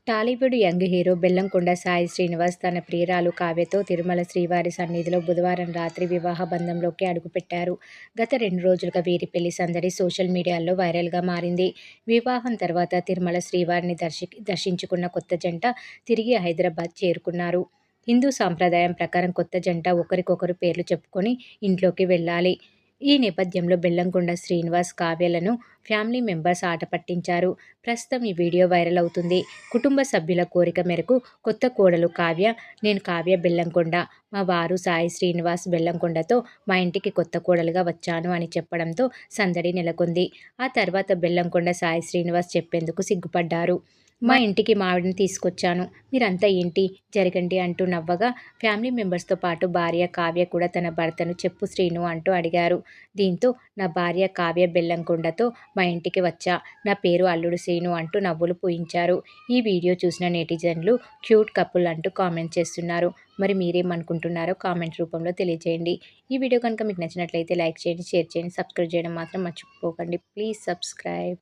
Tollywood young hero Bellamkonda Sai Srinivas తన ప్రియురాలు కావ్యతో తిరుమల శ్రీవారి సన్నిధిలో బుధవారం రాత్రి వివాహ బంధంలోకి అడుగుపెట్టారు. గత 2 రోజులుగా వీరి పెళ్లి సందడి సోషల్ మీడియాలో వైరల్గా మారింది. వివాహం తర్వాత తిరుమల శ్రీవారిని దర్శించుకున్న కొత్త జంట తిరిగి హైదరాబాద్ చేరుకున్నారు. హిందూ సాంప్రదాయం ప్రకారం కొత్త జంట ఒకరికొకరు పేర్లు చెప్పుకొని ఇంట్లోకి వెళ్లాలి. ఈ నేపథ్యంలో బెల్లంకొండ శ్రీనివాస్, కావ్యలను ఫ్యామిలీ మెంబర్స్ ఆట పట్టించారు. ప్రస్తుతం ఈ వీడియో వైరల్ అవుతుంది. కుటుంబ సభ్యుల కోరిక మేరకు కొత్త కోడలు కావ్య, నేను కావ్య బెల్లంకొండ, మా వారు సాయి శ్రీనివాస్ బెల్లంకొండతో మా ఇంటికి కొత్త కోడలుగా వచ్చాను అని చెప్పడంతో సందడి నెలకొంది. ఆ తర్వాత బెల్లంకొండ సాయి శ్రీనివాస్ చెప్పేందుకు సిగ్గుపడ్డారు. మా ఇంటికి మా ఆవిడని తీసుకొచ్చాను, మీరంతా ఏంటి జరగండి అంటూ నవ్వగా, ఫ్యామిలీ మెంబర్స్తో పాటు భార్య కావ్య కూడా తన భర్తను చెప్పు శ్రీను అంటూ అడిగారు. దీంతో నా భార్య కావ్య బెల్లంకొండతో మా ఇంటికి వచ్చా, నా పేరు అల్లుడు శ్రీను అంటూ నవ్వులు పూయించారు. ఈ వీడియో చూసిన నెటిజన్లు క్యూట్ కపుల్ అంటూ కామెంట్ చేస్తున్నారు. మరి మీరేమనుకుంటున్నారో కామెంట్ రూపంలో తెలియజేయండి. ఈ వీడియో కనుక మీకు నచ్చినట్లయితే లైక్ చేయండి, షేర్ చేయండి, సబ్స్క్రైబ్ చేయడం మాత్రం మర్చిపోకండి. Please subscribe.